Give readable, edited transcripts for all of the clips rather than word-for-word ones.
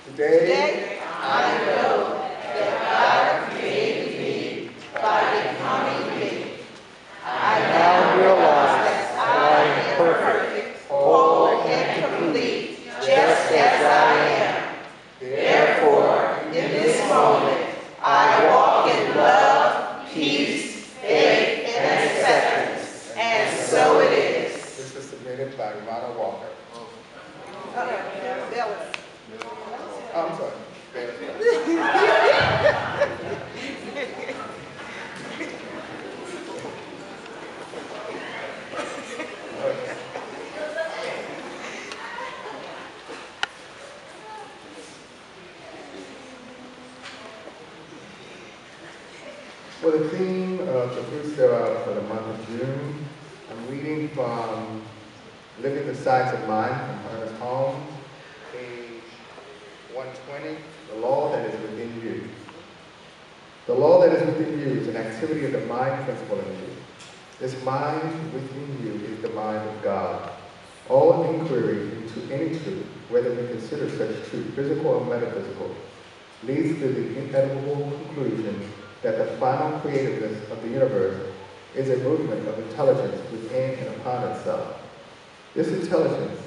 Today, I know that God created me by becoming me. I now realize that I am perfect, whole, and complete, just as I am. Therefore, in this moment, I walk in love, peace, faith, and acceptance. And so it is. This is submitted by Ronald Walker. Oh, I'm sorry. For the theme of the Bruce for the month of June, I'm reading from Living the Science of Mind from Ernest Holmes, page 120, The Law That Is Within You. The law that is within you is an activity of the mind principle in you. This mind within you is the mind of God. All inquiry into any truth, whether we consider such truth physical or metaphysical, leads to the inevitable conclusion that the final creativeness of the universe is a movement of intelligence within and upon itself. This intelligence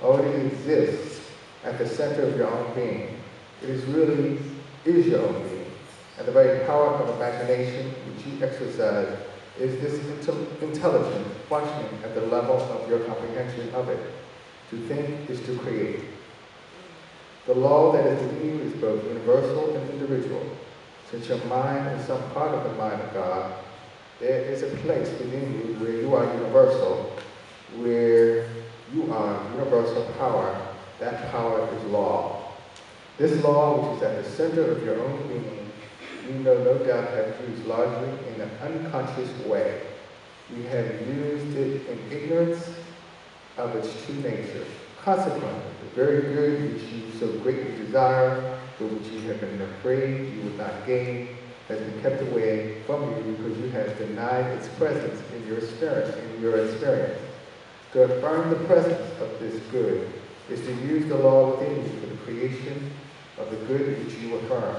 already exists at the center of your own being. It is your own being. And the very power of imagination which you exercise is this intelligence functioning at the level of your comprehension of it. To think is to create. The law that is within you is both universal and individual. Since your mind is some part of the mind of God, there is a place within you where you are universal, where you are universal power. That power is law. This law, which is at the center of your own being, you no doubt have used largely in an unconscious way. We have used it in ignorance of its true nature. Consequently, the very good which you so greatly desire, but which you have been afraid you would not gain, has been kept away from you because you have denied its presence in your experience. To affirm the presence of this good is to use the law within you for the creation of the good which you affirm.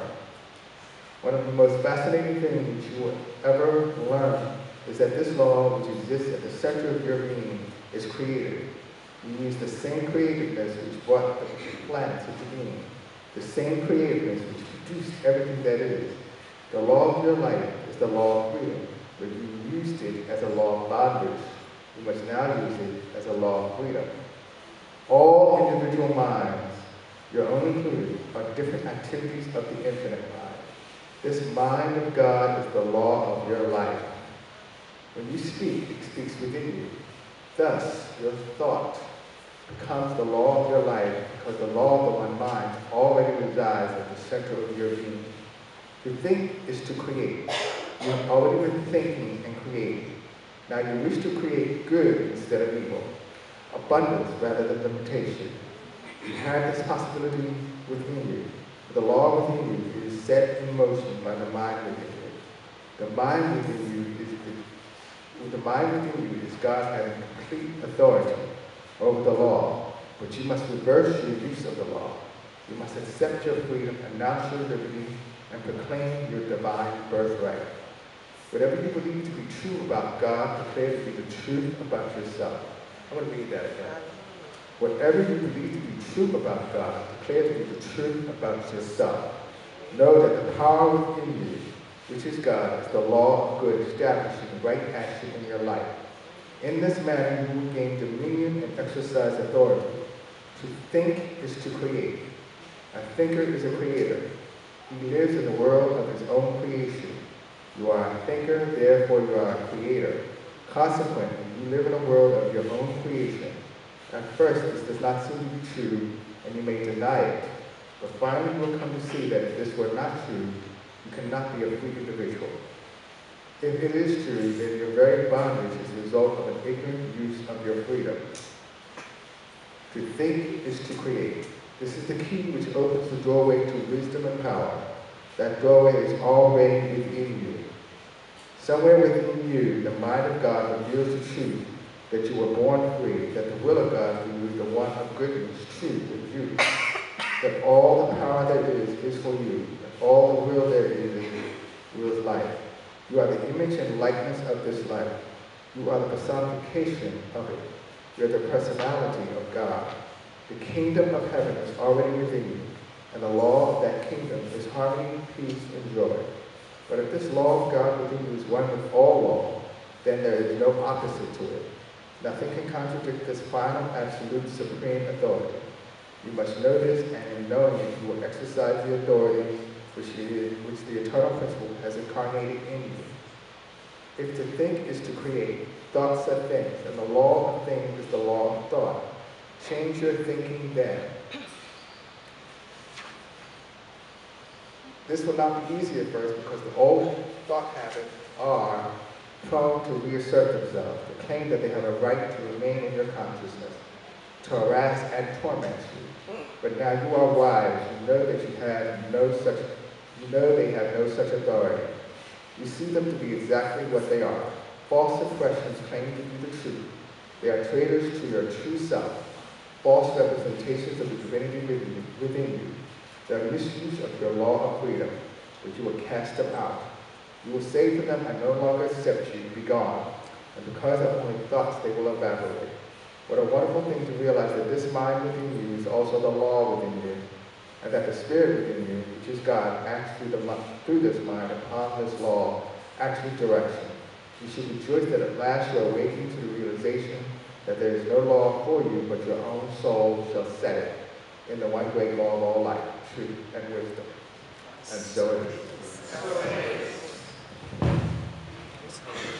One of the most fascinating things which you will ever learn is that this law, which exists at the center of your being, is creative. You use the same creativeness which brought the planets into being, the same creativeness which produced everything that is. The law of your life is the law of freedom, but you used it as a law of bondage. You must now use it as a law of freedom. All individual minds, your own included, are different activities of the infinite mind. This mind of God is the law of your life. When you speak, it speaks within you. Thus, your thought becomes the law of your life because the law of the one mind already resides at the center of your being. To think is to create. You have already been thinking and creating. Now you wish to create good instead of evil, abundance rather than limitation. You have this possibility within you. The law within you is set in motion by the mind within you. The mind within you is God having complete authority over the law, but you must reverse your use of the law. You must accept your freedom, announce your liberty, and proclaim your divine birthright. Whatever you believe to be true about God, declare to be the truth about yourself. I'm going to read that again. Whatever you believe to be true about God, declare to be the truth about yourself. Know that the power within you, which is God, is the law of good establishing right action in your life. In this manner, you will gain dominion and exercise authority. To think is to create. A thinker is a creator. He lives in the world of his own creation. You are a thinker, therefore you are a creator. Consequently, you live in a world of your own creation. At first, this does not seem to be true, and you may deny it. But finally, you will come to see that if this were not true, you cannot be a free individual. If it is true, then your very bondage is the result of an ignorant use of your freedom. To think is to create. This is the key which opens the doorway to wisdom and power. That doorway is already within you. Somewhere within you, the mind of God reveals the truth that you were born free, that the will of God for you is the one of goodness, truth, and beauty. that all the power there is for you, and all the will there is wills life. You are the image and likeness of this life. You are the personification of it. You are the personality of God. The kingdom of heaven is already within you, and the law of that kingdom is harmony, peace, and joy. But if this law of God within you is one with all law, then there is no opposite to it. Nothing can contradict this final, absolute, supreme authority. You must know this, and in knowing it, you will exercise the authority which the eternal principle has incarnated in you. If to think is to create, thoughts are things, and the law of things is the law of thought. Change your thinking then. This will not be easy at first because the old thought habits are prone to reassert themselves, to claim that they have a right to remain in your consciousness, to harass and torment you. But now you are wise. You know that they have no such authority. You see them to be exactly what they are. False impressions claim to be the truth. They are traitors to your true self, false representations of the divinity within you. They are misuse of your law of freedom, but you will cast them out. You will say to them, I no longer accept you, be gone. And because of only thoughts, they will evaporate. What a wonderful thing to realize that this mind within you is also the law within you, and that the spirit within you, which is God, acts through this mind upon this law, acts with direction. You should rejoice that at last you are awakening to the realization that there is no law for you, but your own soul shall set it in the one great law of all life, truth, and wisdom. And so it is.